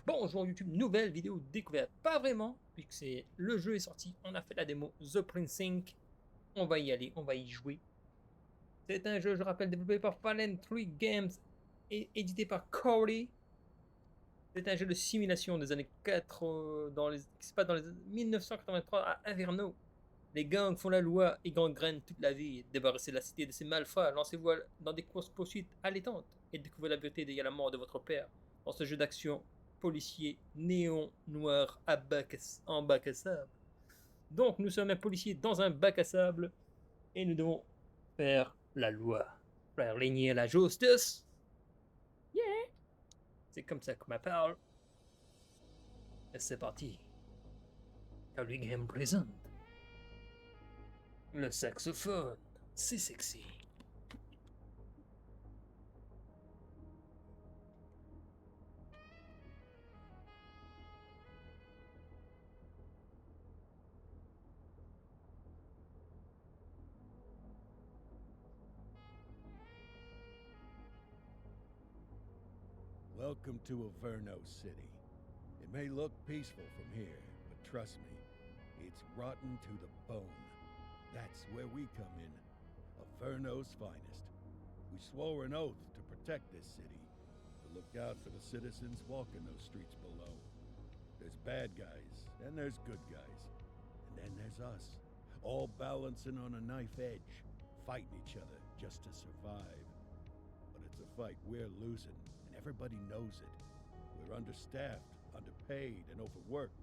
Bonjour YouTube, nouvelle vidéo découverte. Pas vraiment, puisque le jeu est sorti, on a fait la démo The Precinct. On va y aller, on va y jouer. C'est un jeu, je rappelle, développé par Fallen 3 Games et édité par Corey. C'est un jeu de simulation des années 4, qui se passe dans les 1983 à Averno. Les gangs font la loi et gangrènent toute la ville. Débarrassez la cité de ses malfrats, lancez-vous dans des courses-poursuites allaitantes et découvrez la vérité derrière la mort de votre père. Dans ce jeu d'action policier néon noir en bac à sable. Donc nous sommes un policier dans un bac à sable et nous devons faire la loi, faire régner la justice. Yeah! C'est comme ça qu'on m'appelle. Et c'est parti. Calvin Game présente. Le saxophone, c'est sexy. Welcome to Averno City. It may look peaceful from here, but trust me, it's rotten to the bone. That's where we come in, Averno's finest. We swore an oath to protect this city, to look out for the citizens walking those streets below. There's bad guys, and there's good guys, and then there's us, all balancing on a knife edge, fighting each other just to survive. But it's a fight we're losing. Everybody knows it. We're understaffed, underpaid, and overworked.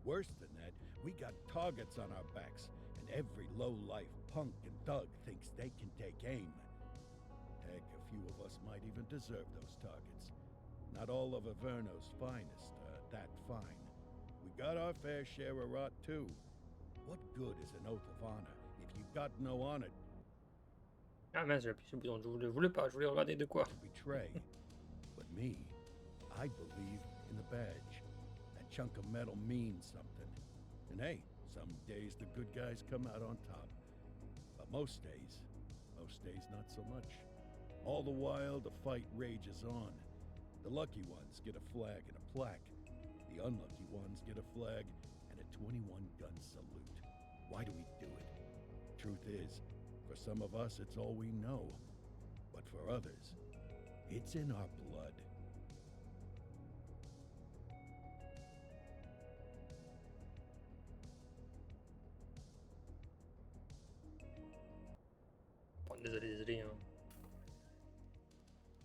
Worse than that, we got targets on our backs, and every low-life punk and thug thinks they can take aim. Heck, a few of us might even deserve those targets. Not all of Averno's finest are that fine. We got our fair share of rot, too. What good is an oath of honor if you got no honor? Ah mince, j'ai appuyé sur le bouton, je voulais pas, je voulais regarder de quoi. Betray. But me, I believe in the badge. That chunk of metal means something. And hey, some days the good guys come out on top. But most days not so much. All the while, the fight rages on. The lucky ones get a flag and a plaque. The unlucky ones get a flag and a 21-gun salute. Why do we do it? Truth is, for some of us, it's all we know. But for others, it's in our blood. Oh, désolé.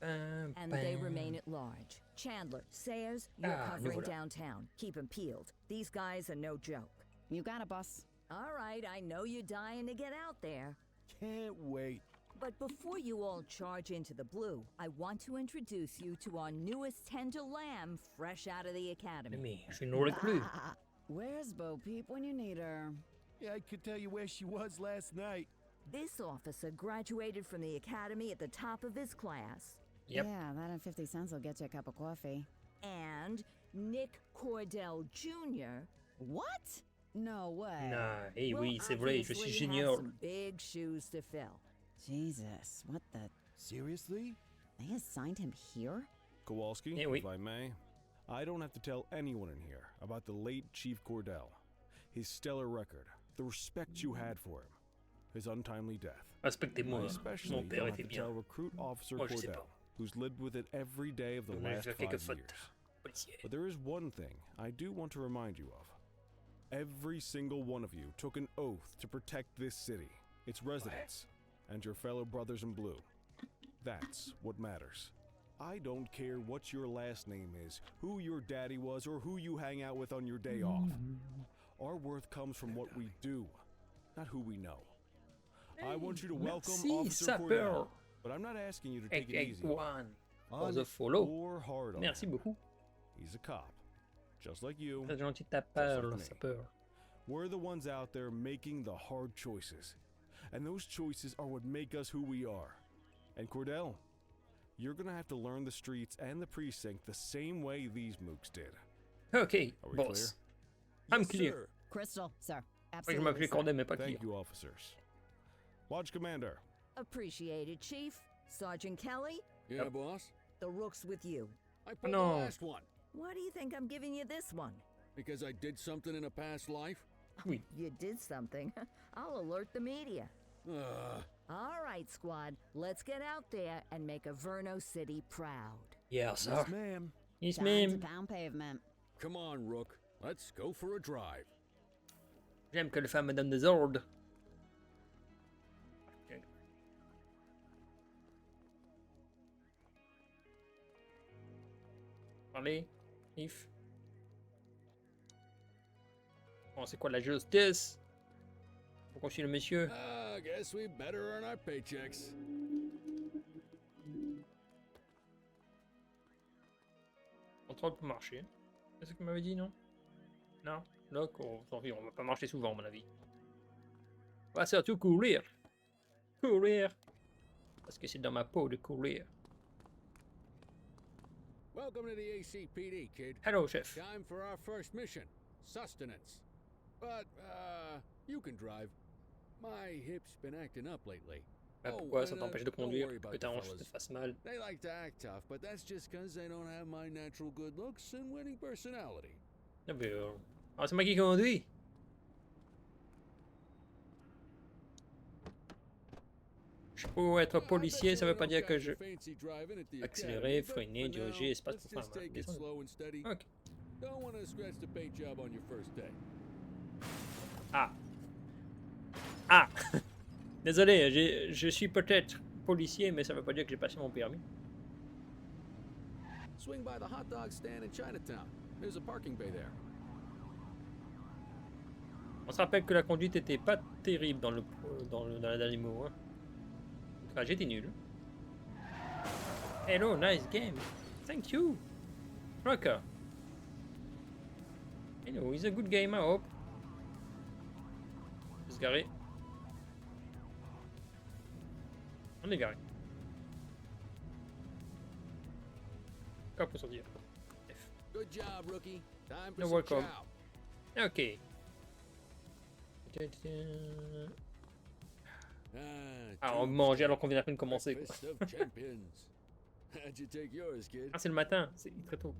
And they remain at large. Chandler, Sayers, you're covering voilà. downtown. Keep 'em peeled. These guys are no joke. You got it, boss. All right, I know you're dying to get out there. Can't wait. But before you all charge into the blue, I want to introduce you to our newest tender lamb fresh out of the academy. Mais je suis une reclus. Where's Bo Peep when you need her? Yeah, I could tell you where she was last night. This officer graduated from the academy at the top of his class. Yep. Yeah, that and 50 cents will get you a cup of coffee. And Nick Cordell Jr. What? No way. Nah, hey, will oui, c'est vrai, je suis obviously have junior. some big shoes to fill. Jesus, what the? Seriously? They assigned him here? Kowalski, Eh oui. if I may, I don't have to tell anyone in here about the late Chief Cordell, his stellar record, the respect you had for him, his untimely death. Respectez-moi. I especially Mon père don't have était to bien. tell Recruit Officer Moi, je sais Cordell, pas. who's lived with it every day of the On a last fait 5 quelques years. fautes. Policier. But there is one thing I do want to remind you of. Every single one of you took an oath to protect this city, its residents, and your fellow brothers in blue. That's what matters. I don't care what your last name is, who your daddy was, or who you hang out with on your day off. Our worth comes from what we do, not who we know. I want you to welcome Merci, Officer sapeur. Cordell, but I'm not asking you to take it easy One. For On the it. follow. or hard on Merci him. beaucoup. He's a cop, just like you. Très gentil de ta part, le me. sapeur. We're the ones out there making the hard choices. And those choices are what make us who we are. And Cordell, you're gonna have to learn the streets and the precinct the same way these mooks did. Ok, Are we boss. I'm clear. Crystal, sir. Oui, je Absolutely. m'appelais sir. Cordet, mais pas Thank clear. you, officers. Watch Commander. Appreciated, Chief. Sergeant Kelly, Yeah, boss? the rook's with you. I pulled No. the last one. Why do you think I'm giving you this one? Because I did something in a past life? Oui. You did something. I'll alert the media. All right, squad. Let's get out there and make Averno City proud. Yes, sir. Yes, ma'am. Yes, Down ma'am. to pound pavement. Come on, Rook. Let's go for a drive. J'aime que les femmes me donnent des ordres. Ok. Parlez, Yves. Bon, c'est quoi la justice? Faut qu'on suive le monsieur. Guess we better earn our paychecks. Contrôle pour marcher. C'est ce que m'avait dit, non? Non? Là, on va pas marcher souvent, à mon avis. On va surtout courir. Courir. Parce que c'est dans ma peau de courir. Welcome to the ACPD, kid. Hello, chef. Time for our first mission. Sustenance. But, you can drive. My hip's been acting up lately. Bah, pourquoi ça and, t'empêche de don't conduire? worry Que about ta the hanche te fellas. fasse mal. They like to act tough, but that's just because they don't have my natural good looks and winning personality. Ah, mais, ah, c'est moi qui conduis. Je peux être policier, ça veut pas dire que je... Accélérer, freiner, diriger, espace pour Let's just freiner. take it slow and steady. Ok. Don't want to scratch the paint job on your first day. Ah. Ah. Désolé, je suis peut-être policier, mais ça veut pas dire que j'ai passé mon permis. Swing by the hot dog stand in Chinatown. There's a parking bay there. On se rappelle que la conduite était pas terrible dans la dernier mot. Hein. Ah, j'étais nul. Hello, nice game. Thank you. Rocker. You know, it's a good game, I hope. Je vais se garer. On est garé. Quoi pour sortir? F. Good job, rookie. Time for You're some welcome. chow. Ok. Ah, on mangeait alors qu'on vient à peine de commencer. Quoi. Breakfast of champions. How'd you take yours, kid? Ah, c'est le matin, c'est très tôt.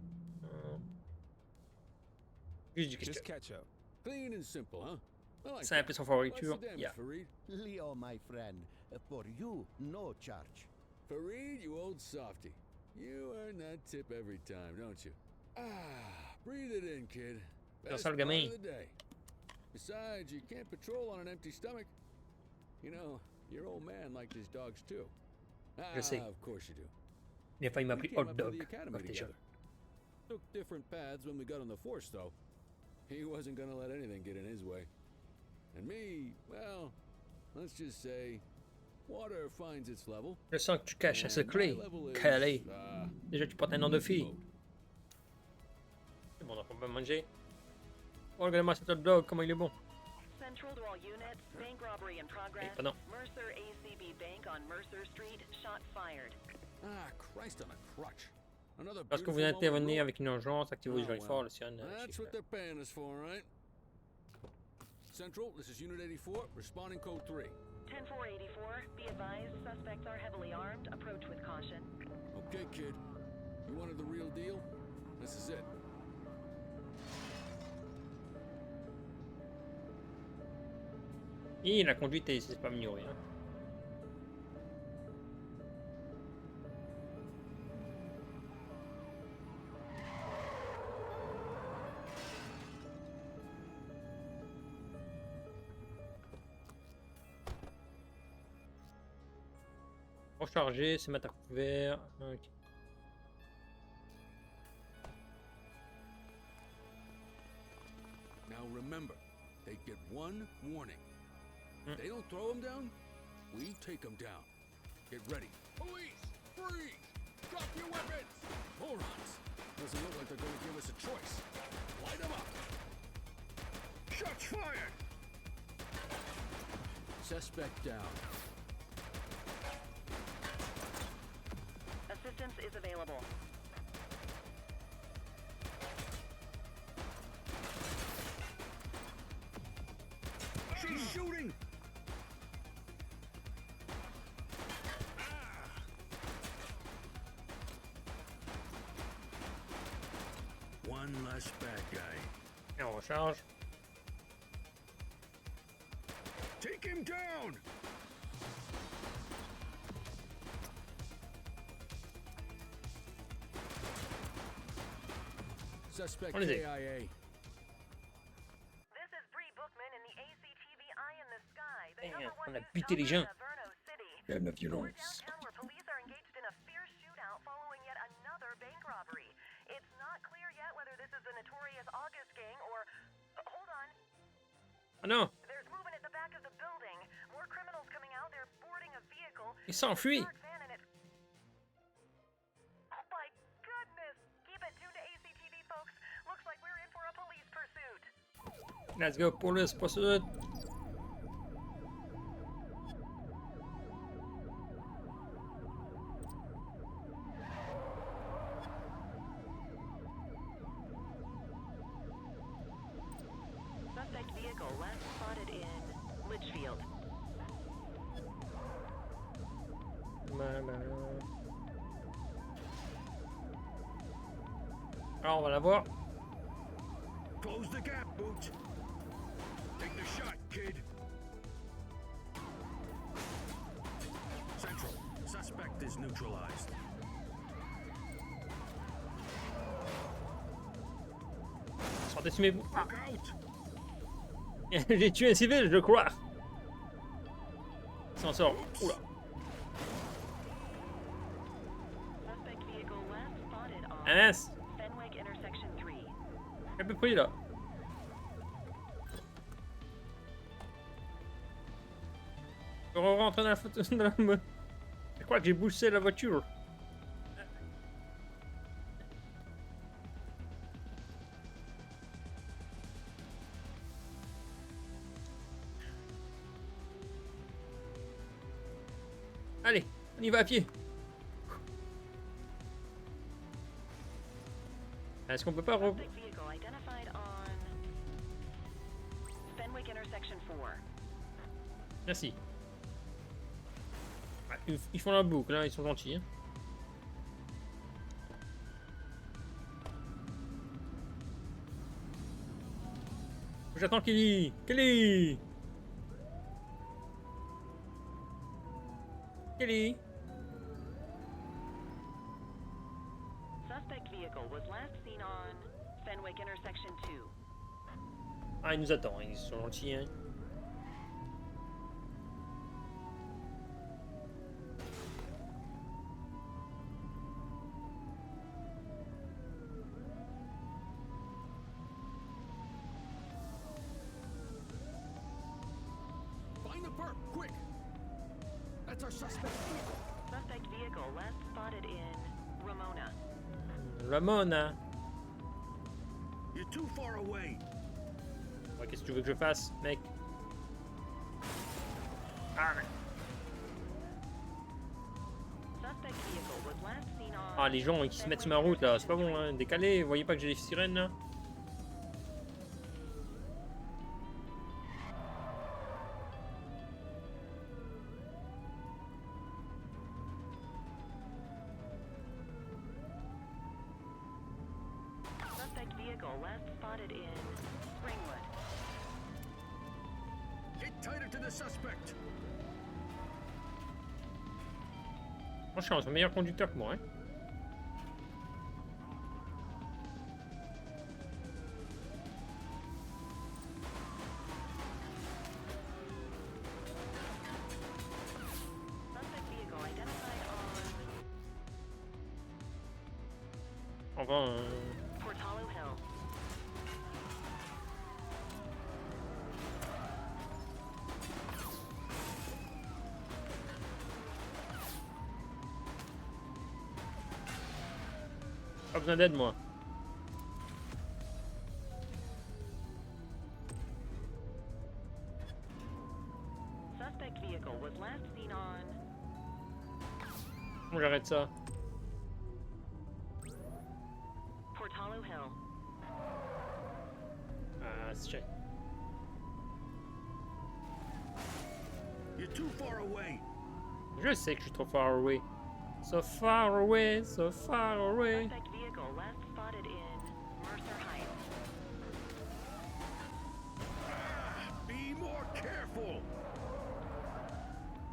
Juste du Just question. catch up. Clean and simple, huh? I like Simple that. sans What's favoriture. the damage, Yeah. Fareed? Leo, my friend, for you, no charge. Fareed, you old softy. You earn that tip every time, don't you? Breathe it in, kid. Best sale part gamin. of the day. Besides, you can't patrol on an empty stomach. You know, your old man liked his dogs too. Je sais. Of course you do. Il a failli We m'appeler came hot up dog. through the academy Quand j'étais jeune. together. Took different paths when we got on the force, though. He wasn't gonna let anything get in his way. And me, well, let's just say, water finds its level. Je sens que tu caches un and secret. my level is, Calé. Déjà, tu portes un nom de fille. mode. C'est bon, donc on va manger. Oh, regardez-moi cet hot dog, comment il est bon. Central to all units, bank robbery in progress. pardon. Mercer ACB Bank on Mercer Street, shot fired. Christ on a crutch. Another Lorsque vous beautiful moment intervenez of avec une urgence, activez vos Oh, gyrés well. forts, le ciel. That's what they're paying us for, right? Central, this is Unit 84, responding code 3. 10-484, be advised, suspects are heavily armed. Approach with caution. Okay, kid. You wanted the real deal? This is it. Et la conduite, c'est pas amélioré. Hein. Recharger, se mettre à couvert. Ok. Now remember, they get one warning. If they don't throw them down, we take them down. Get ready. Police! Freeze! Drop your weapons! Morons! Doesn't look like they're going to give us a choice. Light them up! Shots fired! Suspect down. Assistance is available. She's shooting! One less bad guy. Et on recharge. Take him down! Suspect On les a. KIA. This is Bree Bookman in the ACTV Eye in the Sky. The Damn, number one on a news buté les station gens. of Verno City. La We're violence. downtown where police are engaged in a fierce shootout following yet another bank robbery. It's not clear yet whether this is the notorious August gang or... hold on. Ah non, There's movement at the back of the building. More criminals coming out. They're boarding a vehicle. il s'enfuit. Dark van and it... Oh my goodness! Keep it tuned to ACTV, folks. Looks like we're in for a police pursuit. Let's go, police pursuit. Suspect vehicle last spotted in Litchfield. Alors, on va la voir. Close the gap, Boot. Take the shot, kid. Central. Suspect is neutralized. Sortez-vous. Ah, Look out! j'ai tué un civil, je crois. Il s'en sort. Oula. Suspect vehicle last spotted on Ah mince. Fenwick intersection 3. Un peu pris là. Je rentre dans la photo. Dans la... Je crois que j'ai boosté la voiture. Allez, on y va à pied. Est-ce qu'on peut pas re... Suspect vehicle identified on Fenwick intersection 4. Merci. Ouais, ils font la boucle, hein, ils sont gentils. Hein. J'attends Kelly. Kelly. Kelly. Suspect vehicle was last seen on Fenwick intersection 2. Ah, ils nous attendent, ils sont gentils. Hein. Find the perp, quick! That's our suspect vehicle. Suspect vehicle last spotted in Ramona. Ramona. You're too far away. Ouais, qu'est-ce que tu veux que je fasse, mec? Ah, Suspect vehicle was last seen on ah, les gens qui se mettent sur ma route là, c'est pas bon, hein. Décalé, vous voyez pas que j'ai les sirènes là? Suspect vehicle last spotted in Springwood. Get tighter to the suspect. Franchement, c'est un meilleur conducteur que moi, hein. Suspect vehicle identified on Enfin, Portalo Hill. pas besoin d'aide, moi. Suspect vehicle was last seen on Comment j'arrête ça? Portalo Hill. Ah, c'est... You're too far away. Je sais que je suis trop far away. So far away, so far away. Suspect vehicle last spotted in Mercer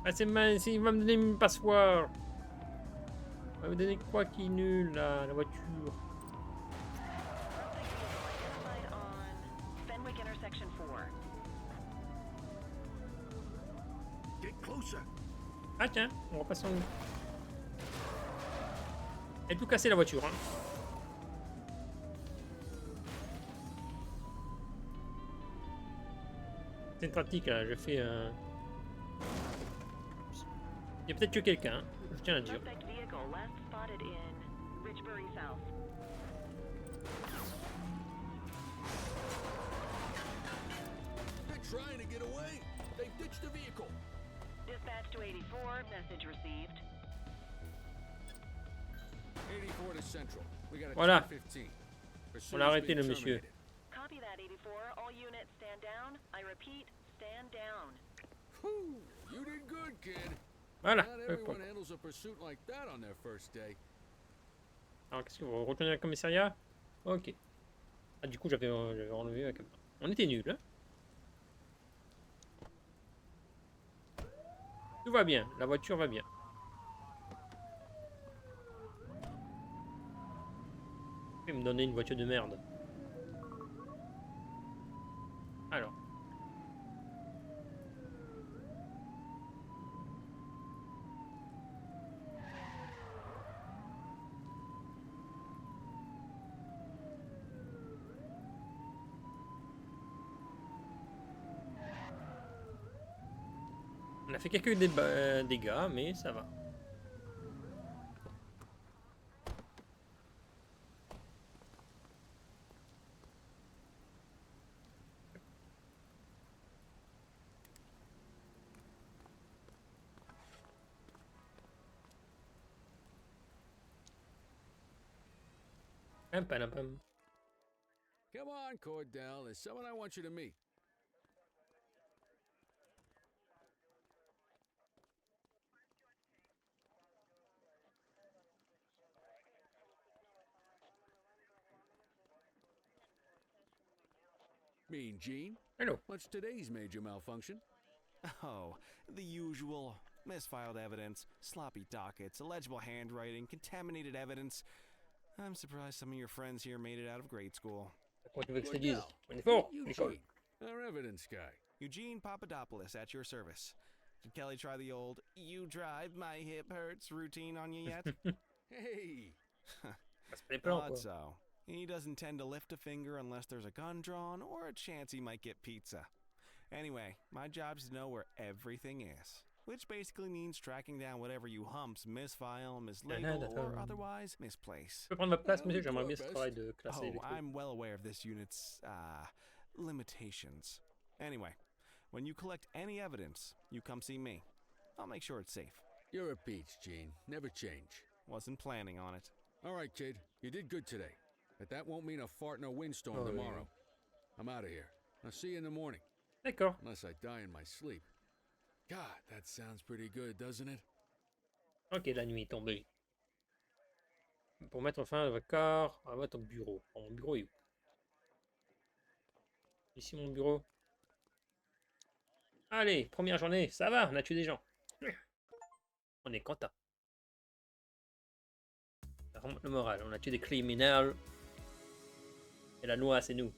Ah, c'est mince, il va me donner une passoire. Il va me donner quoi qui est nul, là, la voiture. Identified on Fenwick Intersection 4. Get closer. Ah, tiens, on repasse en haut. Elle est tout cassée, la voiture, hein. C'est une pratique, là, je fais un... Il y a peut-être que quelqu'un, hein, je tiens à le dire. Suspect vehicle last spotted in Richbury South. They're trying to get away. They ditched the vehicle. Dispatch to 84, message received. 84 to Central. We got a Voilà. 10-15. On a arrêté le monsieur. Copy that, 84. All units stand down. I repeat, stand down. Whew, you did good, kid. Voilà. Not everyone handles a pursuit like that on their first day. Alors, qu'est-ce que vous retournez au commissariat? Ok. Ah, du coup, j'avais enlevé la caméra. On était nuls, hein? Tout va bien, la voiture va bien. Il me donner une voiture de merde. Alors. On a fait quelques dégâts, mais ça va. Pam. Come on, Cordell. There's someone I want you to meet. Mean Gene? Hello. What's today's major malfunction? Oh, the usual. Misfiled evidence, sloppy dockets, illegible handwriting, contaminated evidence. I'm surprised some of your friends here made it out of grade school. Quoi tu veux que je te dise? On est fort, Nicole. Eugene, our evidence guy. Eugene Papadopoulos at your service. Did Kelly try the old "you drive, my hip hurts" routine on you yet? Hey! Ça se fait plan, Thought quoi. so. He doesn't tend to lift a finger unless there's a gun drawn or a chance he might get pizza. Anyway, my job's to know where everything is. Which basically means tracking down whatever you humps misfile, mislabel, or otherwise misplace. Je peux prendre ma place, monsieur? J'aimerais bien ce travail de classer les Oh, trucs. I'm well aware of this unit's, limitations. Anyway, when you collect any evidence, you come see me. I'll make sure it's safe. You're a peach, Gene. Never change. Wasn't planning on it. All right, kid. You did good today. But that won't mean a fart in a windstorm Oh, yeah. tomorrow. I'm out of here. I'll see you in the morning. D'accord. Unless I die in my sleep. God, that sounds pretty good, doesn't it? Ok, la nuit est tombée. Pour mettre fin à votre corps, à votre bureau. Mon bureau est où? Ici mon bureau. Allez, première journée, ça va, on a tué des gens. On est content. Ça remonte le moral, on a tué des criminels. Et la noix, c'est nous.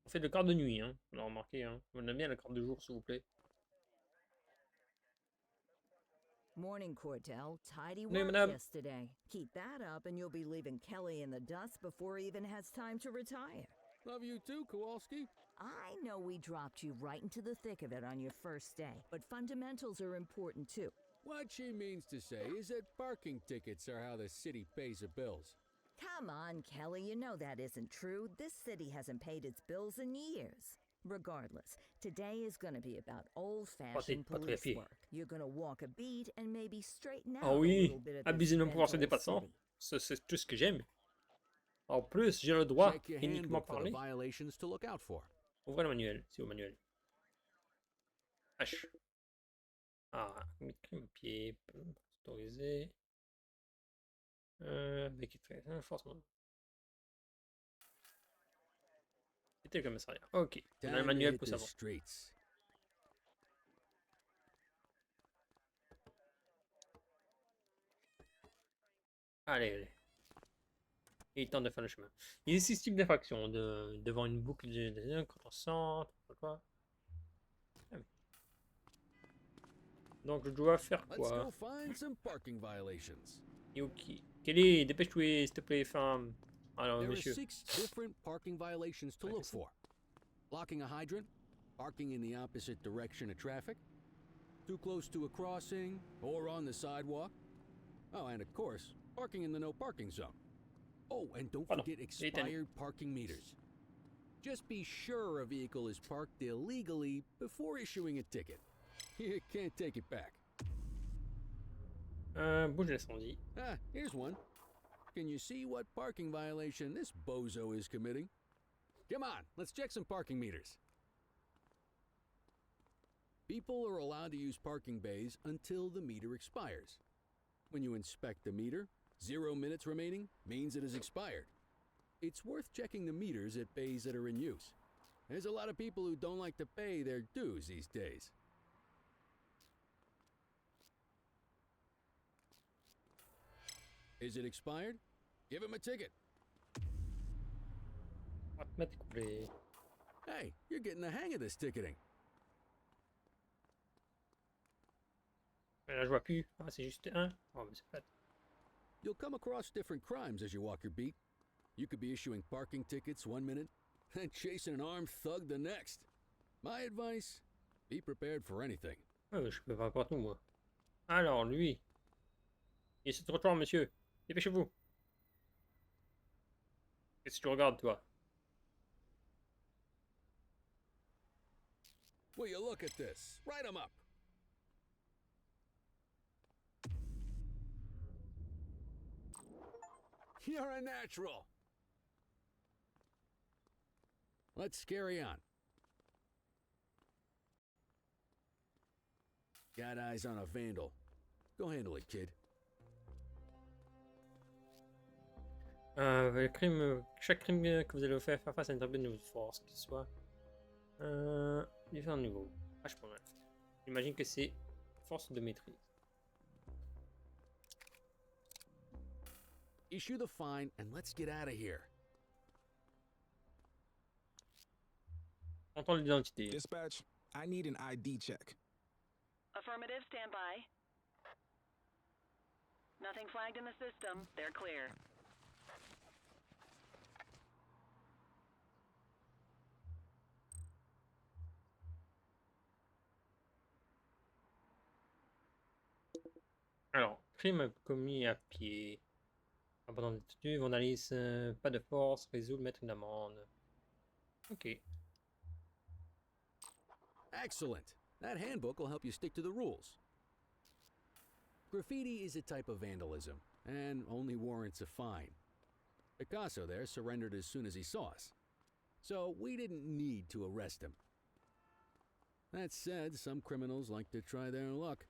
On fait le quart de nuit, hein. On a remarqué, hein. On aime bien le quart de jour, s'il vous plaît. Morning, Cordell. Tidy Oui, work madame. yesterday. Keep that up and you'll be leaving Kelly in the dust before he even has time to retire. Love you too, Kowalski. I know we dropped you right into the thick of it on your first day, but fundamentals are important too. What she means to say is that parking tickets are how the city pays the bills. Come on, Kelly, you know that isn't true. This city hasn't paid its bills in years. Regardless, today is going to be about old-fashioned pas très police fier. work. You're going to walk a beat and maybe straighten out Ah a oui, little bit of this abuser de mon pouvoir se bent old dépassant. city. C'est tout ce que j'aime. En plus, j'ai le droit Check your uniquement handbook for the parler. violations to look out for. Ouvrez le manuel, c'est au manuel. H. Ah, pied, autorisé. Avec forcément. C'était le commissariat. Ok. On a le Time to manuel hit pour the savoir. streets. Allez, allez. Il est temps de faire le chemin. Il y a 6 types d'infractions. Devant une boucle de quand on sent. Quoi. Ah oui. Donc je dois faire Let's quoi? go find some parking violations. Et ok. Kelly, dépêche-toi, s'il te plaît, femme. Alors, There are monsieur. 6 different parking violations to Ouais, look c'est ça. for. Blocking a hydrant, parking in the opposite direction of traffic, too close to a crossing, or on the sidewalk. Oh, and of course, parking in the no parking zone. Oh, and don't Pardon, forget expired parking meters. Just be sure a vehicle is parked illegally before issuing a ticket. You can't take it back. Bouge l'incendie. Ah, here's one. Can you see what parking violation this bozo is committing? Come on, let's check some parking meters. People are allowed to use parking bays until the meter expires. When you inspect the meter, 0 minutes remaining means it has expired. It's worth checking the meters at bays that are in use. There's a lot of people who don't like to pay their dues these days. Is it expired? Give him a ticket. On va te mettre couplé. Hey, you're getting the hang of this ticketing. Là, je vois plus. Ah, c'est juste un. Oh, mais c'est pas. You'll come across different crimes as you walk your beat. You could be issuing parking tickets 1 minute and chasing an armed thug the next. My advice, be prepared for anything. Je peux pas partout, moi. Alors, lui. Il est sur le trottoir, monsieur. Dépêchez-vous. Qu'est-ce que tu regardes, toi? Will you look at this? Write 'em up. You're a natural. Let's carry on. Got eyes on a vandal. Go handle it, kid. Le crime, chaque crime que vous allez faire face à une tribune de votre force, qu'il soit différents niveaux. Ah, je prends. J'imagine que c'est force de maîtrise. Issue the fine and let's get out of here. Contrôle d'identité. Dispatch, I need an ID check. Affirmative, stand by. Nothing flagged in the system. They're clear. Alors, crime commis à pied. Abandon de détenu, vandalisme, pas de force, résoudre, mettre une amende. Ok. Excellent. That handbook will help you stick to the rules. Graffiti is a type of vandalism, and only warrants a fine. Picasso there surrendered as soon as he saw us, so we didn't need to arrest him. That said, some criminals like to try their luck.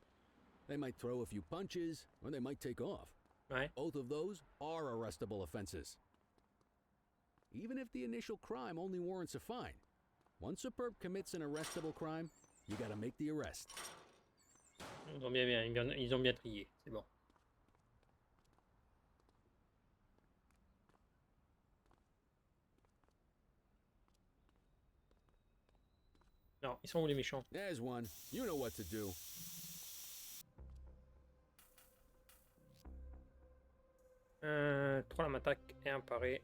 They might throw a few punches, or they might take off. Ouais. Both of those are arrestable offenses. Even if the initial crime only warrants a fine, once a perp commits an arrestable crime, you gotta make the arrest. Ils ont ils ont bien trié. C'est bon. Non, ils sont où les méchants? There's one. You know what to do. 3 la m'attaque et 1 paré.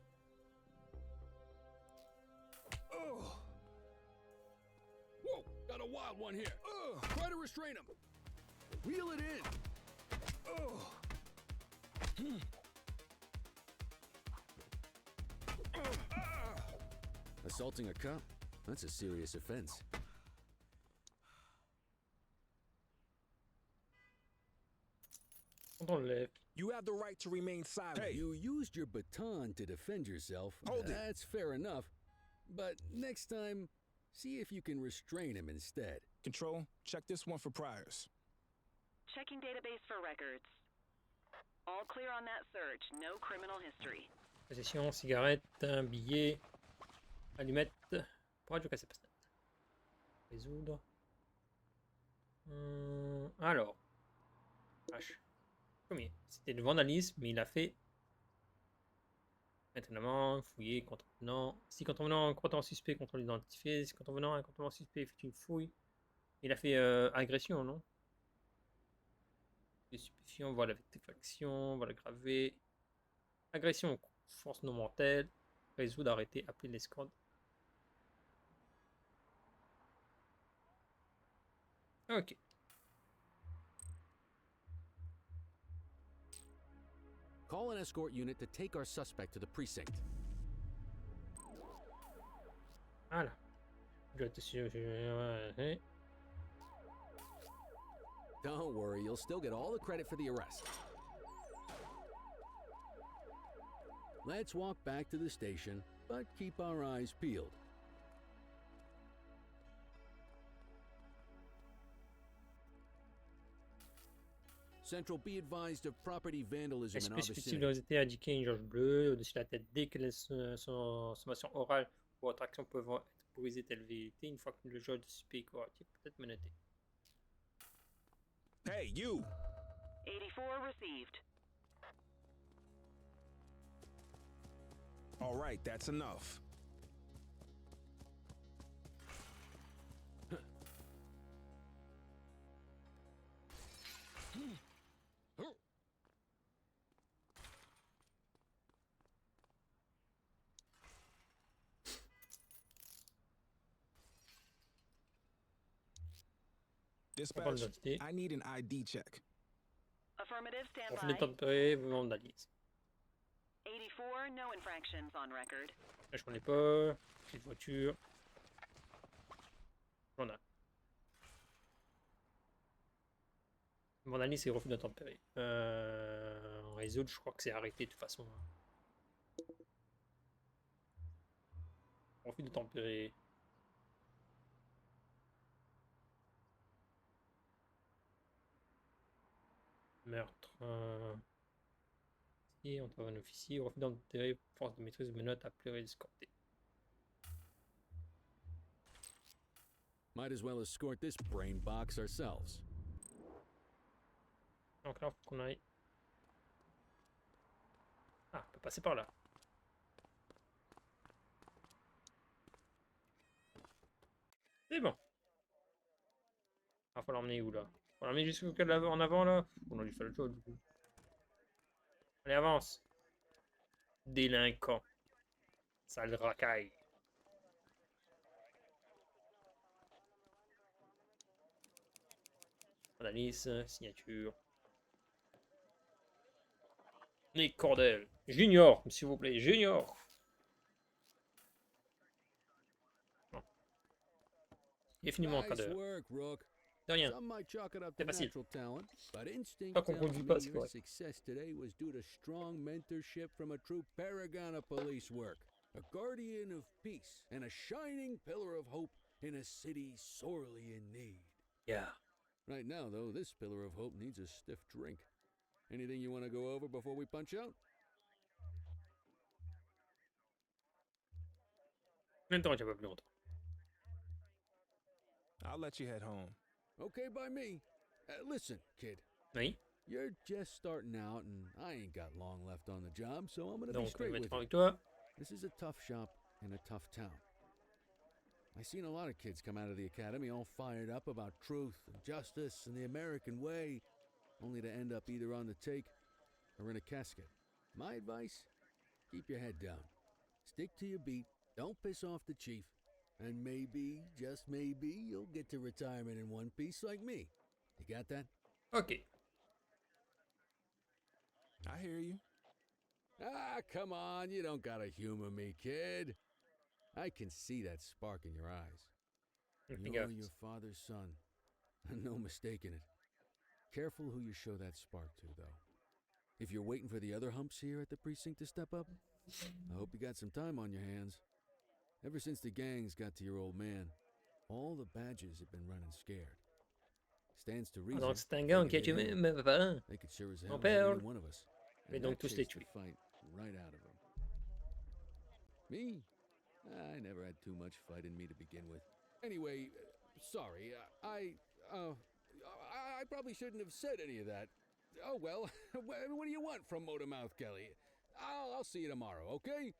Oh. Whoa, got a wild one here. Try to restrain him. Wheel it in. Oh. Assaulting a cop? That's a serious offense. Quand on le lève. You have the right to remain silent. Hey, You used your baton to defend yourself. Hold it. That's fair enough. But next time, see if you can restrain him instead. Control, check this one for priors. Checking database for records. All clear on that search. No criminal history. Possession, cigarette, un billet. Allumette. Pour radio cassette. Résoudre. Alors. H. Premier. C'était le vandalisme, mais il a fait. Maintenant, fouiller, contrevenant. Si contrevenant, contenant suspect, contrôle identifié. Si contrevenant, un contenant suspect effectue une fouille. Il a fait agression, non? Des stupéfiants, voilà avec défaction, voilà gravé. Agression, force non mortelle. Résoudre, arrêter, appeler l'escorte. Ok. Call an escort unit to take our suspect to the precinct. Voilà. Je vais te suivre. Don't worry, you'll still get all the credit for the arrest. Let's walk back to the station, but keep our eyes peeled. Central, be advised of property vandalism in our Espèce vicinity. curiosité indiquée une gorge bleue au-dessus de la tête dès que son sommation orale ou autre action peuvent être brisées telle vérité une fois que le jeu de suspect est correctif peut être menotté. Hey, you! 84 received. All right, that's enough. Dispatch, d'identité. I need an ID check. Affirmative, stand On fait des by. tempérés, vandalisme. 84, no infractions on record. Là, je connais pas. Petite voiture. On a. Vandalisme, c'est refus d'intempérer. En résoudre, je crois que c'est arrêté de toute façon. Refus de tempérer. Meurtre. Si, on trouve un officier. Refus d'enterrer, force de maîtrise, menottes, appeler et escorter. Might as well escort this brain box ourselves. Donc là, faut qu'on aille. Ah, on peut passer par là. C'est bon. Ah, faut l'emmener où là? Faut l'emmener jusqu'en avant là? On a dû faire le tour du coup. Allez, avance. Délinquant. Sale racaille. Analyse, signature. Nick Cordel. Junior, s'il vous plaît, Junior. Non. Définitivement Nice encadré. work, Rook. De rien. Some might chalk it up C'est to facile. natural talent, but instinct Pas qu'on tells conduit me pas, c'est your correct. success today was due to strong mentorship from a true paragon of police work, a guardian of peace, and a shining pillar of hope in a city sorely in need. Yeah. Right now, though, this pillar of hope needs a stiff drink. Anything you want to go over before we punch out? N'interromps pas plus longtemps. I'll let you head home. Okay by me. Listen, kid. Oui. You're just starting out, and I ain't got long left on the job, so I'm gonna be Donc, je straight vais with mettre you. avec toi. This is a tough shop in a tough town. I've seen a lot of kids come out of the academy all fired up about truth and justice and the American way, only to end up either on the take or in a casket. My advice? Keep your head down. Stick to your beat. Don't piss off the chief. And maybe, just maybe, you'll get to retirement in one piece like me. You got that? Ok. I hear you. Ah, come on. You don't gotta humor me, kid. I can see that spark in your eyes. You're your father's son. No mistaking it. Careful who you show that spark to, though. If you're waiting for the other humps here at the precinct to step up, I hope you got some time on your hands. Ever since the gangs got to your old man, all the badges have been running scared. Stands to reason. Donc, c'est un gars qui a tué mes parents. They could sure as hell Mon have père. any one of us. Mais And donc that tous les chased the tuer. fight right out of them. Me? I never had too much fight in me to begin with. Anyway, sorry. I probably shouldn't have said any of that. Oh well. What do you want from Motormouth Kelly? I'll see you tomorrow, okay?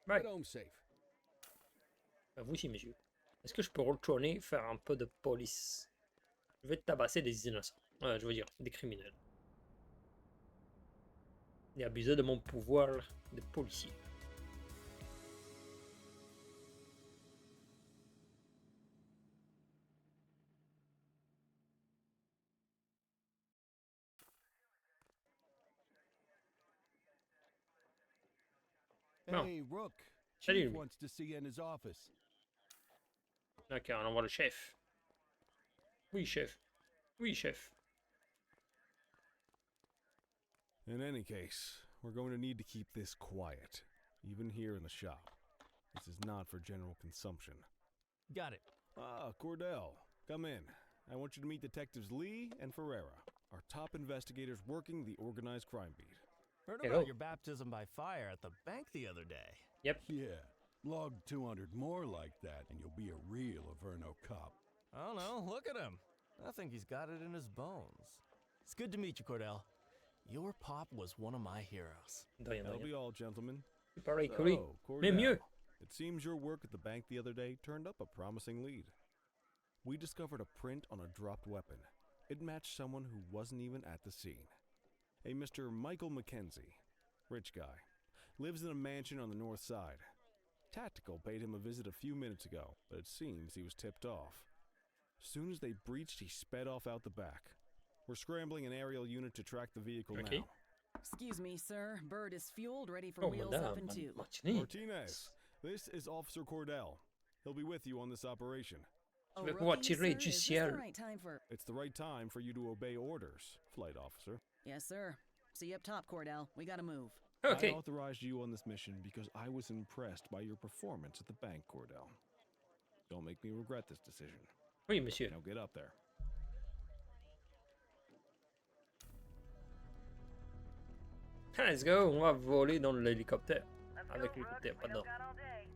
Ouais. Get home safe. Voici, monsieur. Est-ce que je peux retourner faire un peu de police? Je vais tabasser des innocents. Je veux dire, des criminels. Et abuser de mon pouvoir de policier. Hey, Rook. Salut, Chief lui. wants to see you in his office. Ok, on envoie le chef. Oui, chef. Oui, chef. In any case, we're going to need to keep this quiet, even here in the shop. This is not for general consumption. Got it. Ah, Cordell, come in. I want you to meet Detectives Lee and Ferreira, our top investigators working the organized crime beat. Heard Hello. about your baptism by fire at the bank the other day. Yep. Yeah. Log 200 more like that, and you'll be a real Averno cop. I don't know, look at him. I think he's got it in his bones. It's good to meet you, Cordell. Your pop was one of my heroes. De rien, de That'll rien. be all, gentlemen. Pareil que lui. So, Mais Cordell, mieux. it seems your work at the bank the other day turned up a promising lead. We discovered a print on a dropped weapon. It matched someone who wasn't even at the scene. A Mr. Michael Mackenzie. Rich guy. Lives in a mansion on the north side. Tactical paid him a visit a few minutes ago, but it seems he was tipped off. Soon as they breached, he sped off out the back. We're scrambling an aerial unit to track the vehicle Okay. now. Excuse me, sir. Bird is fueled, ready for Oh, wheels up madame. in two. Martinez. Martinez, this is Officer Cordell. He'll be with you on this operation. A vais pouvoir rookie, tirer sir? du Is this ciel. the right time for... It's the right time for you to obey orders, flight officer. Yes, sir. See you up top, Cordell. We gotta move. Ok. I authorized you on this mission because I was impressed by your performance at the bank, Cordell. Don't make me regret this decision. Oui, monsieur. Now get up there. Let's go. On va voler dans l'hélicoptère. Let's Avec go, Rook. l'hélicoptère, We pardon. don't got all day.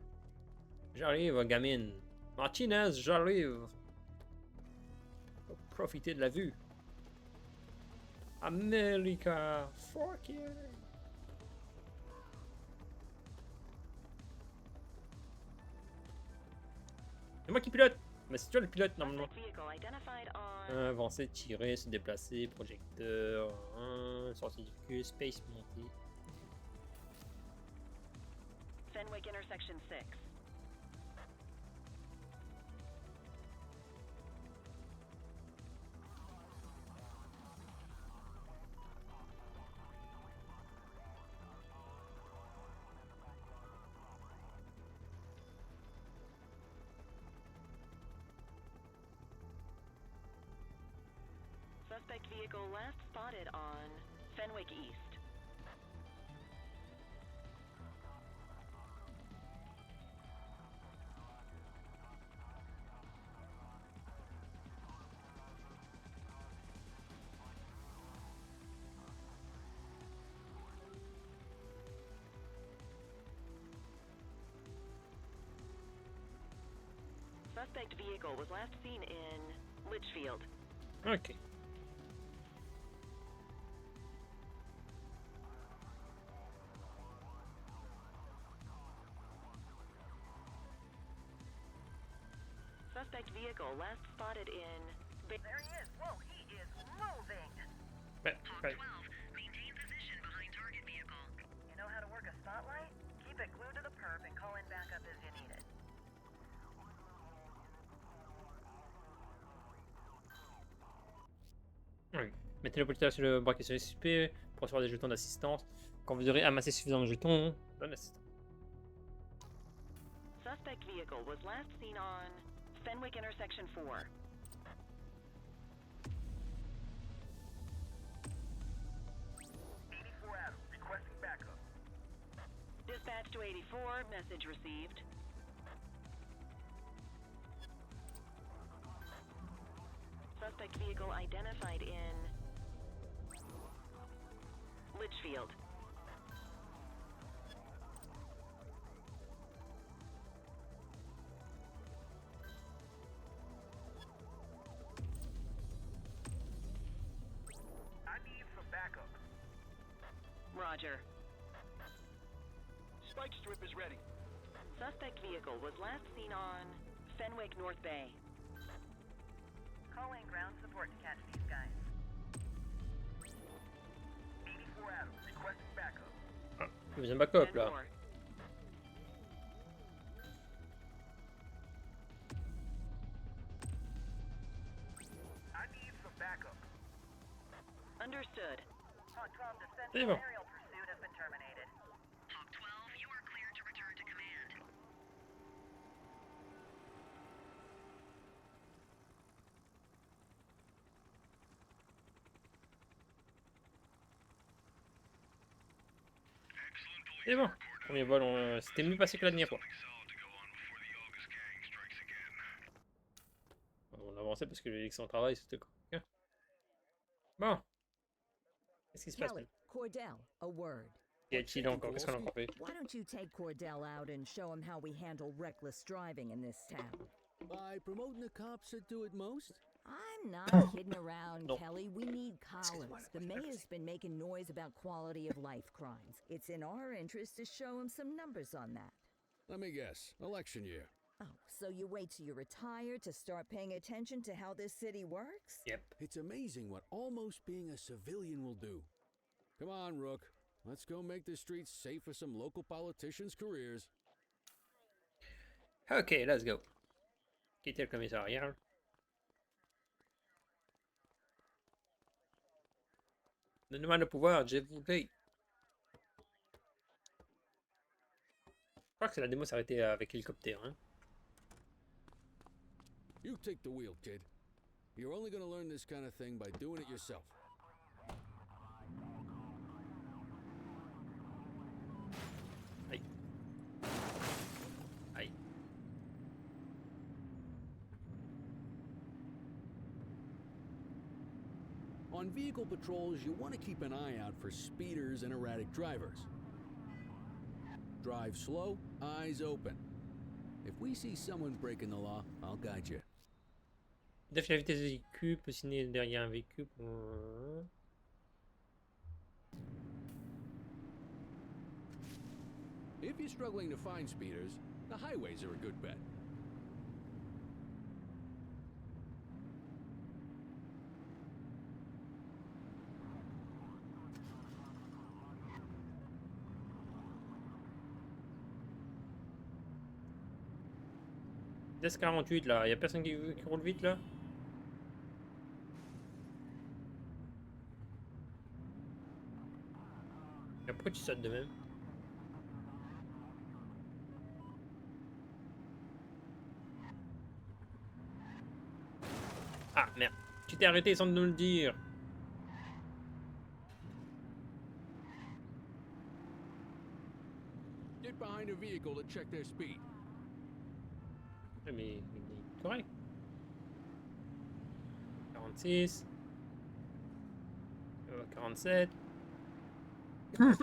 J'arrive, gamine. Martinez, j'arrive. Faut profiter de la vue. America. Fuck yeah. C'est moi qui pilote. Mais c'est toi le pilote normalement. Suspect vehicle identified on Avancer, tirer, se déplacer, projecteur, sortie du cul, space monter. Fenwick intersection 6. Suspect vehicle last spotted on Fenwick East. Suspect vehicle was last seen in Litchfield. Ok. Suspect vehicle last spotted in... There he is! Whoa, he is moving! Ouais, ouais. Maintain position behind target vehicle. You know how to work a spotlight? Keep it glued to the perp and call in backup as you need it. Oui. Mettez le projecteur sur le braquet sur les suspects pour recevoir des jetons d'assistance. Quand vous aurez amassé suffisamment de jetons, donne l'assistance. Suspect vehicle was last seen on Fenwick intersection 4. Requesting backup. Dispatch to 84, message received. Suspect vehicle identified in Litchfield. Roger. Spike strip is ready. Suspect vehicle was last seen on Fenwick North Bay. Calling ground support to catch these guys. 84 Adam, requesting backup. Il faisait un backup 10-4. là. I need some backup. Understood. Hawk 12 to C'est bon. Aerial pursuit has been terminated. Hawk 12, you are cleared to return to command. C'est bon. Premier vol, c'était mieux passé que la dernière fois. On avançait parce que j'ai son travail, c'était quoi. Bon. Qu'est-ce qui se passe? Kelly, Cordell, a word. Y a-t-il encore? Qu'est-ce qu'on a encore fait? Why don't you take Cordell out and show him how we handle reckless driving in this town? By promoting the cops that do it most? I'm not kidding around, No. Kelly. We need collars. The mayor's been making noise about quality of life crimes. It's in our interest to show him some numbers on that. Let me guess. Election year. Oh, so you wait till you retire to start paying attention to how this city works? Yep. It's amazing what almost being a civilian will do. Come on, Rook. Let's go make the streets safe for some local politicians' careers. Ok, let's go. Quitter le commissariat. Donne-moi le pouvoir, je voudrais. Je crois que la démo s'arrêtait avec l'hélicoptère. Hein. You take the wheel, kid. You're only gonna learn this kind of thing by doing it yourself. Aïe. Aïe. On vehicle patrols, you want to keep an eye out for speeders and erratic drivers. Drive slow, eyes open. If we see someone breaking the law, I'll guide you. Défier la vitesse du véhicule, positionner derrière un véhicule. If you're struggling to find speeders, the highways are a good bet. Vitesse 48 là, y a personne qui roule vite là? Et pourquoi tu sautes de même? Ah merde, tu t'es arrêté sans nous le dire. Get behind a vehicle to check their speed. Mais correct. 46. 47. Je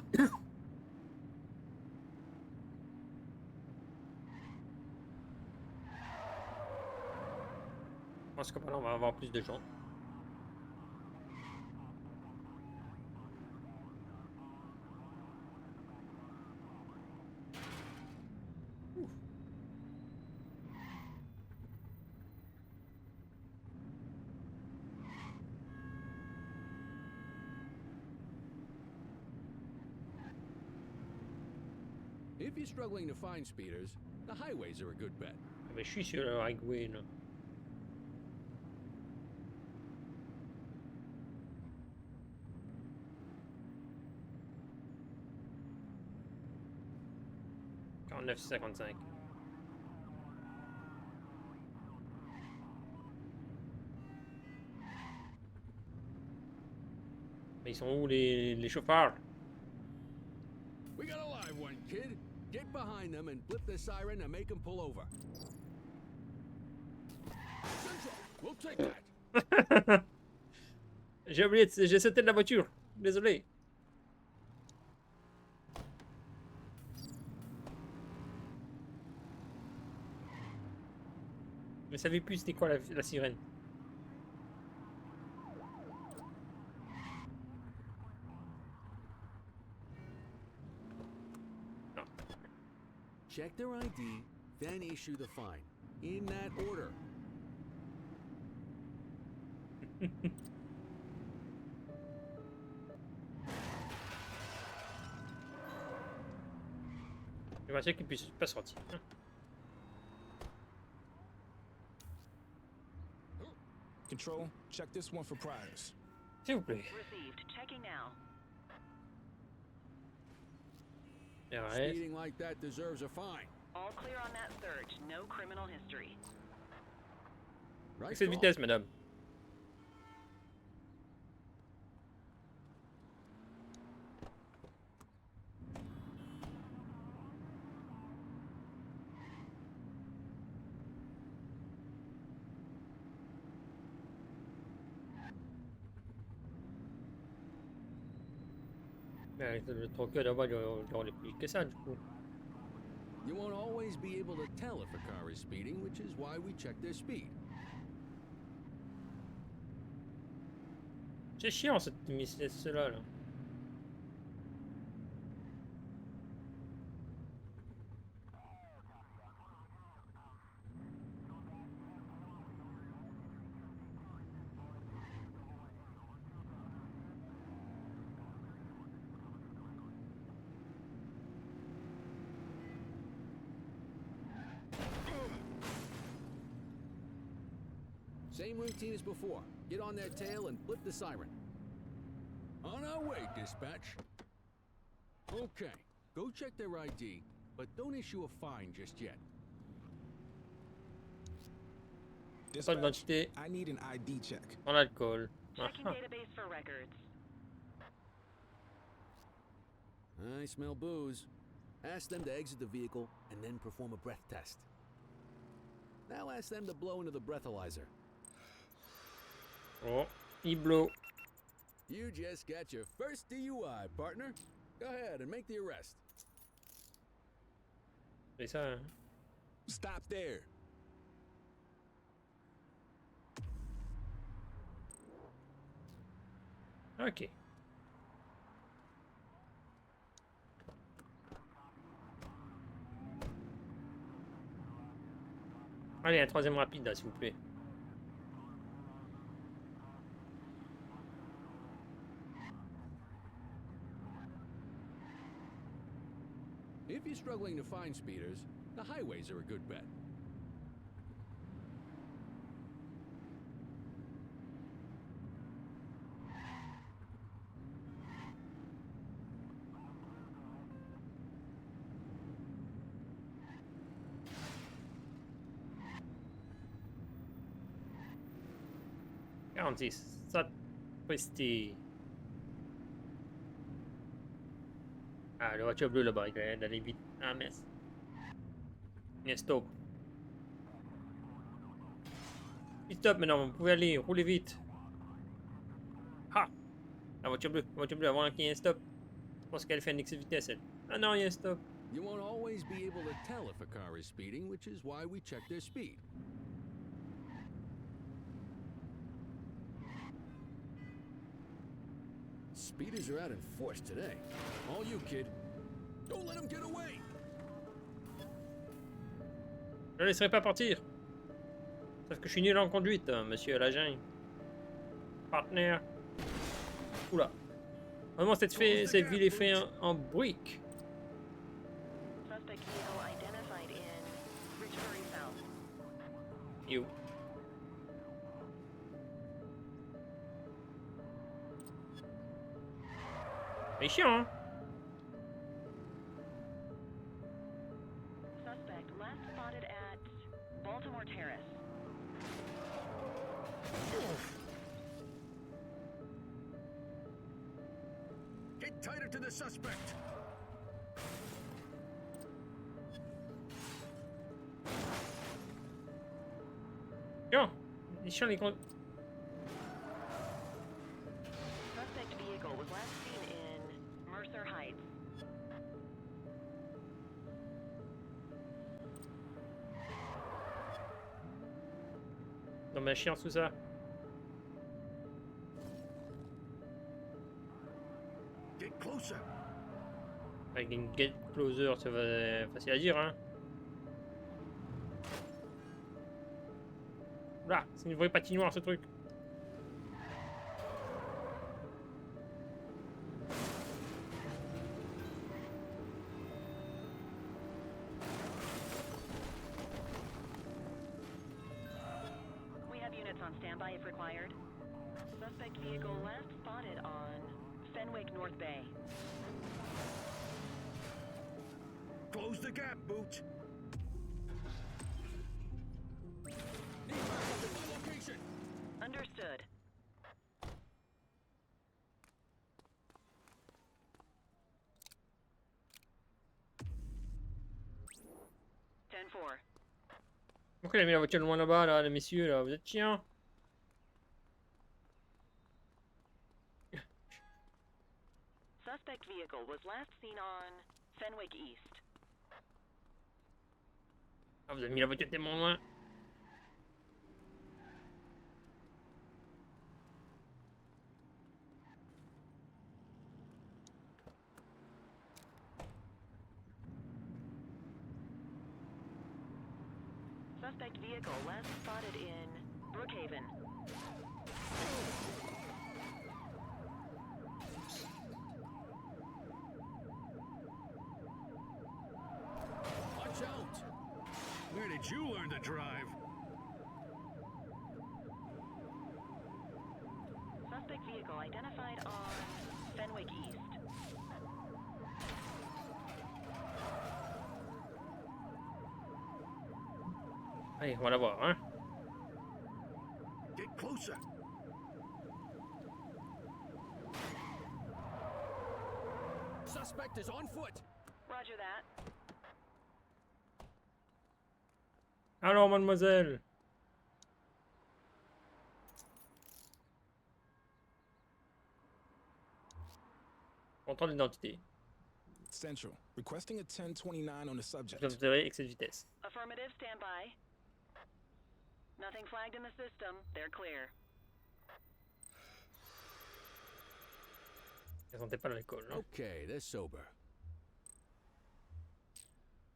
pense que là on va avoir plus de gens. If you're struggling to find speeders, the highways are a good bet. Mais je suis sur le highway là. « 49,55. Mais ils sont où les chauffeurs? We got a live one, kid. Get behind them and flip the siren to make them pull over. Central, we'll take that. J'ai oublié, j'ai sauté de la voiture. Désolé. Je savais plus c'était quoi la sirène. check their ID, then issue the fine. In that order. Je pensais qu'il puisse pas sortir. Control, check this one for priors. S'il vous plaît. Received. Checking now. RS. Speeding like that deserves a fine. All clear on that search. No criminal history. Right Excès de call. vitesse, madame. Mais le truc là-bas, on est plus que ça, du coup. You won't always be able to tell if a car is speeding, which is why we check their speed. C'est chiant, cela là. Same routine as before. Get on their tail and flip the siren. On our way, dispatch. Okay, go check their ID, but don't issue a fine just yet. Pas d'identité. I need an ID check. En alcool. Checking database for records. I smell booze. Ask them to exit the vehicle and then perform a breath test. Now ask them to blow into the breathalyzer. Oh, il blow. You just got your first DUI, partner. Go ahead and make the arrest. C'est ça, hein? Stop there. Ok. Allez, un troisième rapide là, s'il vous plaît. If you're struggling to find speeders, the highways are a good bet. Sapristi. Ah, la voiture bleue là-bas, il a d'aller vite. Ah, mess. Stop. Stop maintenant, vous pouvez aller, roulez vite. Ah! La voiture bleue, avant qu'il y ait un stop. Je pense qu'elle fait un excès de vitesse, elle. Ah non, il y a un stop. You won't always be able to tell if a car is speeding, which is why we check their speed. Speeders are out in force today. All you, kid. Don't let them get away. Je ne laisserai pas partir. Parce que je suis nul en conduite, monsieur l'agent. Partenaire. Oula. Vraiment, cette ville est faite en briques. Suspect vehicle identified in Ridgebury South. Et où? C'est chiant, hein? Suspect last spotted at Baltimore Terrace. Get tighter to the suspect. Chiant. C'est chiant les conduites. Suspect vehicle was last seen in Mercer Heights. Non mais chiant tout ça. Get closer. Avec une get closer, ça va facile à dire, hein. C'est une vraie patinoire ce truc. We have units on standby if required. Suspect vehicle last spotted on Fenwick North Bay. Close the gap, Boots. Understood. Ten four. Pourquoi il a mis la voiture loin là-bas, là, les messieurs, là? Vous êtes chiants? Suspect vehicle was last seen on Fenwick East. Ah, vous avez mis la voiture tellement loin. Suspect vehicle last spotted in Brookhaven. Watch out! Where did you learn to drive? Suspect vehicle identified on Fenwick East. Allez, on va la voir, hein. Get closer. Suspect is on foot. Roger that. Alors, mademoiselle. Contrôle d'identité. Central. Requesting a 1029 on the subject. J'observerai excès de vitesse. Affirmative, stand by. Nothing flagged in the system. They're clear. Elle sentait pas l'alcool, non? Okay, they're sober.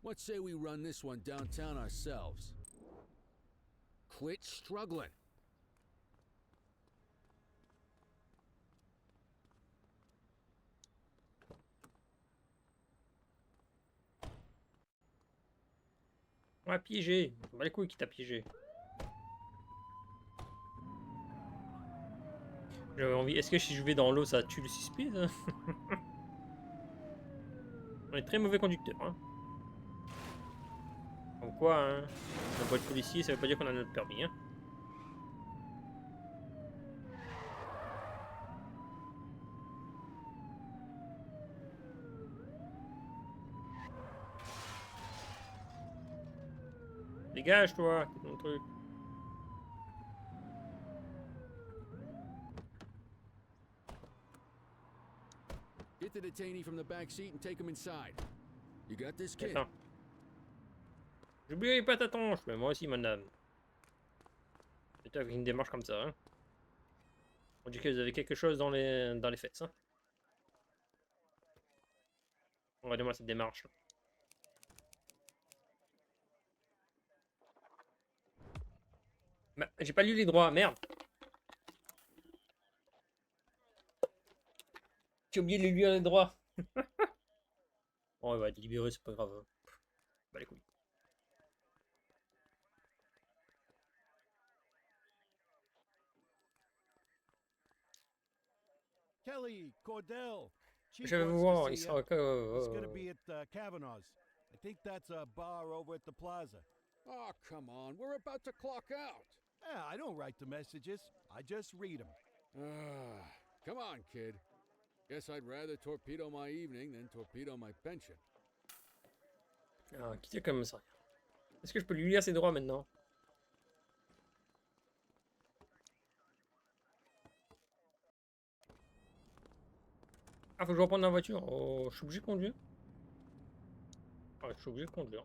What say we run this one downtown ourselves? Quit struggling. On m'a piégé. On va les couilles qui t'a piégé. J'avais envie. Est-ce que si je vais dans l'eau, ça tue le suspect, ça? On est très mauvais conducteur, hein. Comme quoi, hein. On peut être policier, ça veut pas dire qu'on a notre permis, hein. Dégage, toi, c'est ton truc. Get the detainee from the back seat and take him inside. You got this, kid? Attends. J'oubliais pas ta tronche, mais moi aussi, madame. Peut-être avec une démarche comme ça, hein. On dit que vous avez quelque chose dans les fesses, hein. Regardez-moi cette démarche. Bah, j'ai pas lu les droits, merde. J'ai oublié de lui lire les droits. Bon, il va être libéré, c'est pas grave. Bah les couilles. Kelly, Cordell. Chief Je vais wants vous to voir, see il ya. sera It's gonna be at Kavanaugh's. I think that's a bar over at the plaza. Oh, come on. We're about to clock out. Yeah, I don't write the messages. I just read them. Come on, kid. Guess I'd rather torpedo my evening than torpedo my pension. Ah, quittez comme ça. Est-ce que je peux lui lire ses droits maintenant? Ah, faut que je reprenne la voiture. Oh, je suis obligé de conduire. Ah, je suis obligé de conduire.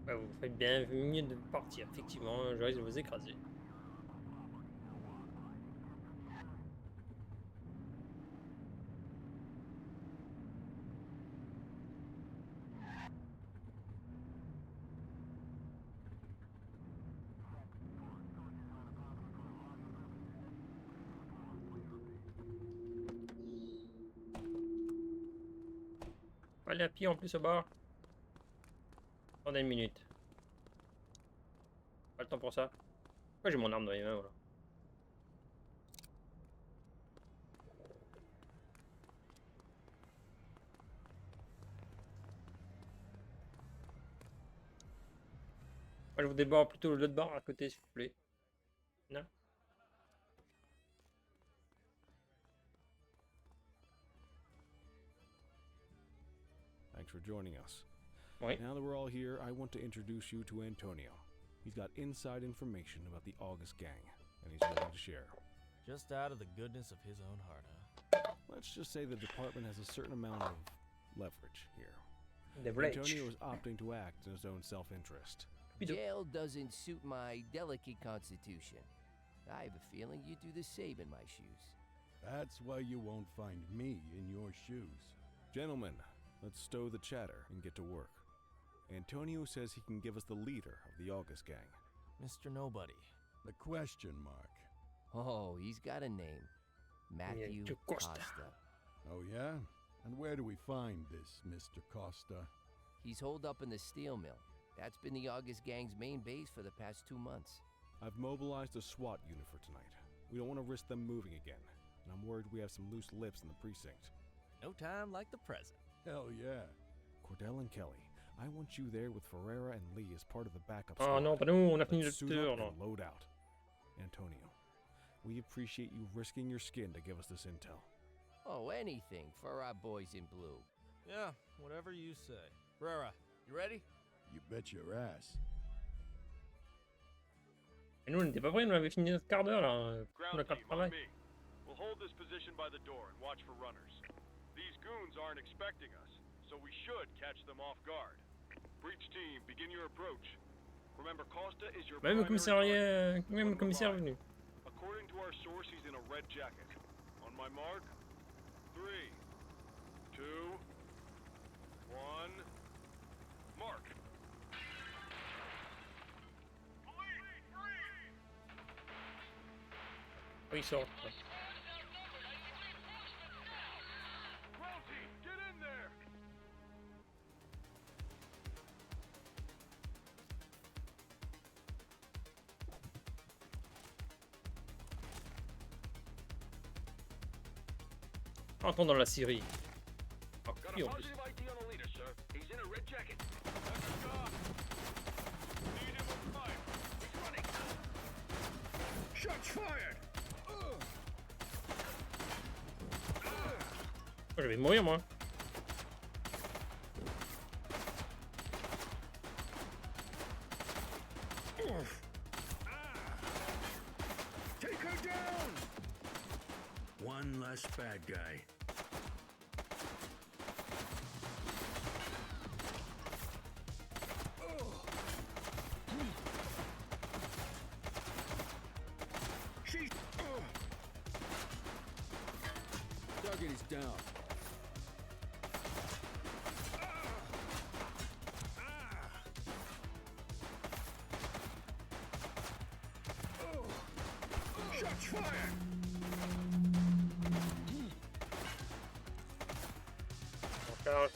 Ouais, vous faites bien mieux de partir. Effectivement, je risque de vous écraser. Pas aller à pied en plus au bar. Attendez une minute. Pas le temps pour ça. Pourquoi j'ai mon arme dans les mains, voilà. Moi, je vous débarre plutôt l'autre bar à côté, s'il vous plaît. Non. Thanks for joining us. Oui. Now that we're all here, I want to introduce you to Antonio. He's got inside information about the August gang, and he's willing to share. Just out of the goodness of his own heart, huh? Let's just say the department has a certain amount of leverage here. Leverage. Antonio is opting to act in his own self-interest. Jail doesn't suit my delicate constitution. I have a feeling you'd do the same in my shoes. That's why you won't find me in your shoes. Gentlemen, let's stow the chatter and get to work. Antonio says he can give us the leader of the August gang. Mr. Nobody. The question mark. Oh, he's got a name. Matthew Costa. Oh, yeah? And where do we find this Mr. Costa? He's holed up in the steel mill. That's been the August gang's main base for the past 2 months. I've mobilized a SWAT unit for tonight. We don't want to risk them moving again, and I'm worried we have some loose lips in the precinct. No time like the present. Hell yeah. Cordell and Kelly, I want you there with Ferreira and Lee as part of the backup Oh squad. non, pas nous, on a fini le Let's suit tour, up là. and load out. Antonio, we appreciate you risking your skin to give us this intel. Oh, anything for our boys in blue. Yeah, whatever you say. Brera, you ready? You bet your ass. Et nous, on n'était pas prêts, on avait fini notre quart d'heure là. On a Ground pas de team, on travail. me. We'll hold this position by the door and watch for runners. These goons aren't expecting us, so we should catch them off guard. Breach team, begin your approach. Remember, Costa is your Même le primary commissariat, même le commissaire est venu. According to our source, he's in a red jacket. On my mark, 3, 2, 1, mark. Oui, il sort. Ground team, get in there! Entrons dans la Syrie. Oh, Got qui a en plus. positive ID on the leader, sir. He's in a red jacket. That's a job. Need him with fire. He's running. Shots fired! Oh, je vais mourir moi. Take her down! One less bad guy. She's... Target is down. Shots fired! On charge.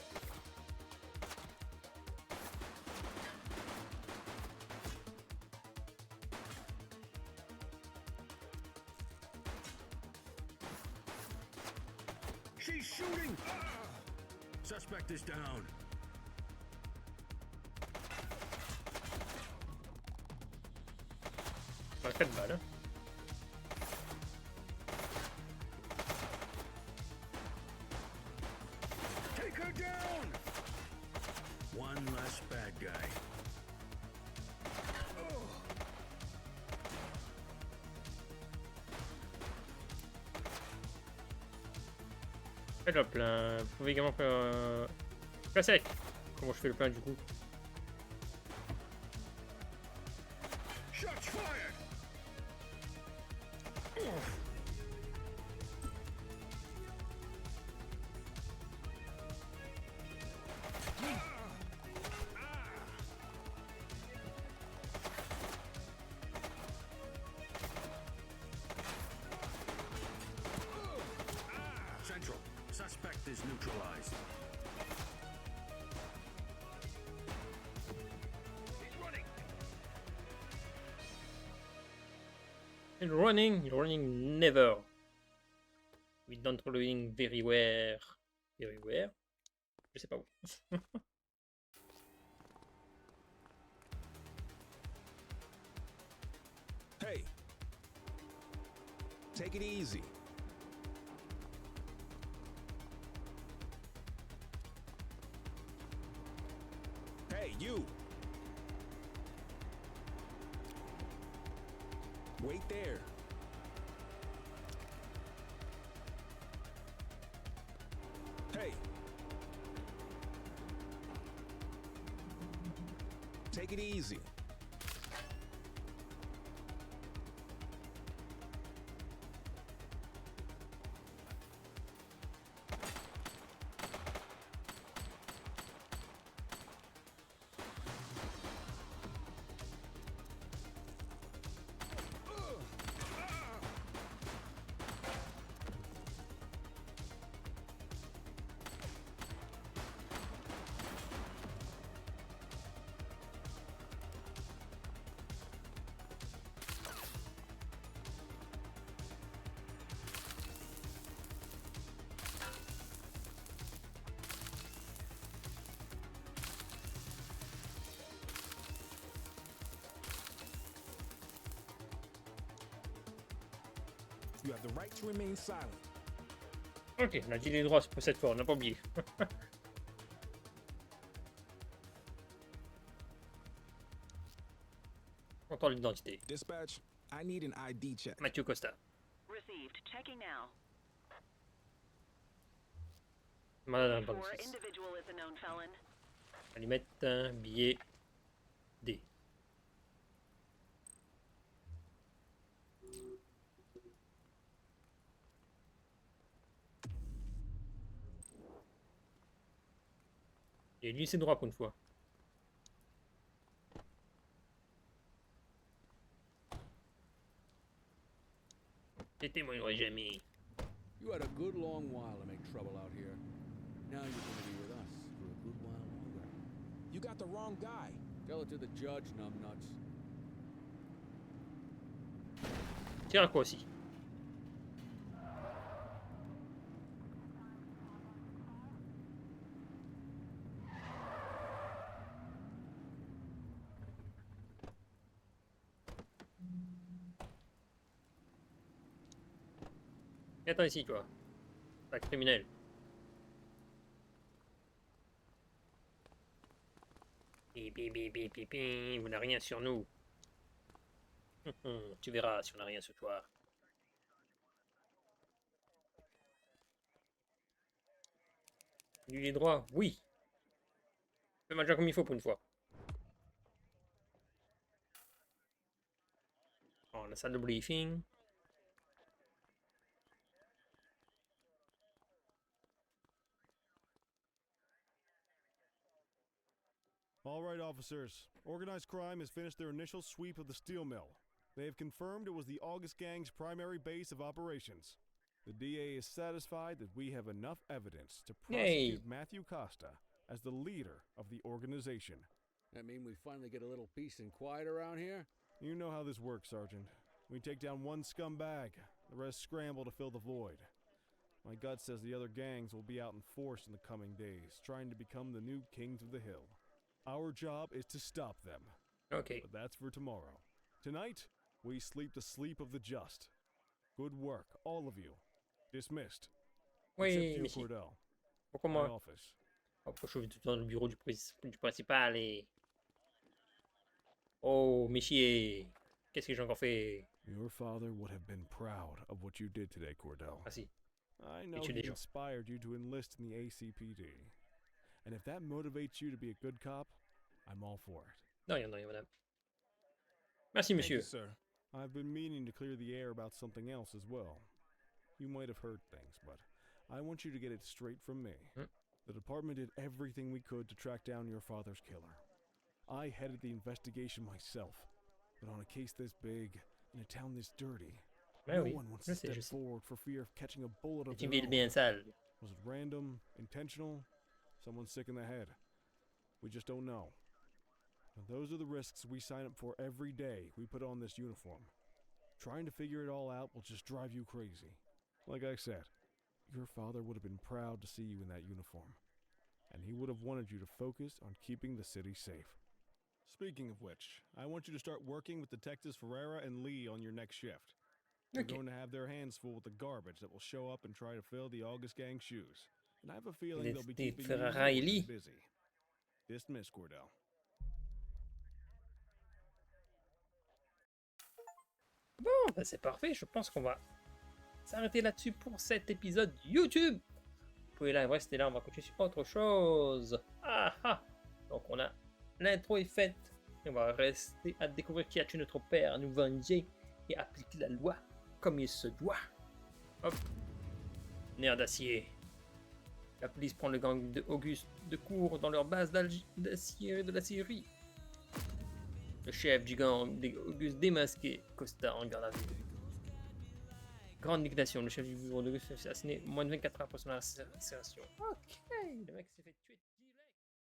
She's shooting! Suspect is down. On a 4 balles. Hein. Take her down! One less bad guy. Faites le plein. Vous pouvez également faire plein sec. Comment je fais le plein du coup? Shots fired! Central, suspect is neutralized. Running never. We don't running very well. Very well. Je sais pas où. Hey, take it easy. Hey, you. Wait there. Hey. Take it easy. You have the right to remain silent. Ok, on a dit les droits pour cette fois, on n'a pas oublié. Contrôle d'identité. Dispatch, I need an ID check. Mathieu Costa. Received. Checking now. Malade dans Four le six. individual is a known felon. On va lui mettre un billet D. Et lui, c'est droit pour une fois. Je témoignerai jamais. You had a good long while to make trouble out here. Now you're going to be with us for a good while longer. You got the wrong guy. Tell it to the judge, numbnuts. Tire à quoi aussi? Attends ici, toi. Un criminel. Bip, bip, bip, bip, bip, bip. Vous n'avez rien sur nous. Tu verras si on n'a rien sur toi. Lui les droits, oui. Fais ma job comme il faut pour une fois. Oh, la salle de briefing. All right, officers. Organized crime has finished their initial sweep of the steel mill. They have confirmed it was the August Gang's primary base of operations. The DA is satisfied that we have enough evidence to prosecute Matthew Costa as the leader of the organization. That mean we finally get a little peace and quiet around here? You know how this works, Sergeant. We take down one scumbag, the rest scramble to fill the void. My gut says the other gangs will be out in force in the coming days, trying to become the new kings of the hill. Our job is to stop them. Okay. But that's for tomorrow. Tonight, we sleep the sleep of the just. Good work, all of you. Dismissed. Oui, Except monsieur. you, Cordell. Pourquoi My moi? office. Pourquoi je suis tout dans le bureau du principal et... Oh, monsieur. Qu'est-ce que j'ai encore fait? Your father would have been proud of what you did today, Cordell. Ah si. I know tué he des gens. inspired you to enlist in the ACPD. And if that motivates you to be a good cop, I'm all for it. Non, rien, madame. Merci, Thank you, monsieur. sir. I've been meaning to clear the air about something else as well. You might have heard things, but I want you to get it straight from me. The department did everything we could to track down your father's killer. I headed the investigation myself, but on a case this big, in a town this dirty, no one wants to step forward for fear of catching a bullet of their own. bien sale. Was it random, intentional, someone sick in the head? We just don't know. And those are the risks we sign up for every day we put on this uniform. Trying to figure it all out will just drive you crazy. Like I said, your father would have been proud to see you in that uniform, and he would have wanted you to focus on keeping the city safe. Speaking of which, I want you to start working with Detectives Ferreira and Lee on your next shift. They're going to have their hands full with the garbage that will show up and try to fill the August Gang's shoes. And I have a feeling they'll be keeping you more Ferreira et Lee. than busy. Dismiss, Cordell. Bon, bah c'est parfait. Je pense qu'on va s'arrêter là-dessus pour cet épisode YouTube. Vous pouvez là rester là, on va continuer sur autre chose. Ah ah. Donc on a l'intro est faite. Et on va rester à découvrir qui a tué notre père, nous venger et appliquer la loi comme il se doit. Hop. Nerf d'acier. La police prend le gang de Auguste de court dans leur base d'acier de la Syrie. Le chef du gang d'Auguste démasqué, Costa en garde à vue. Grande liquidation, le chef du bureau d'Auguste s'est assassiné moins de 24 heures après son arrestation. Ok, le mec s'est fait tuer.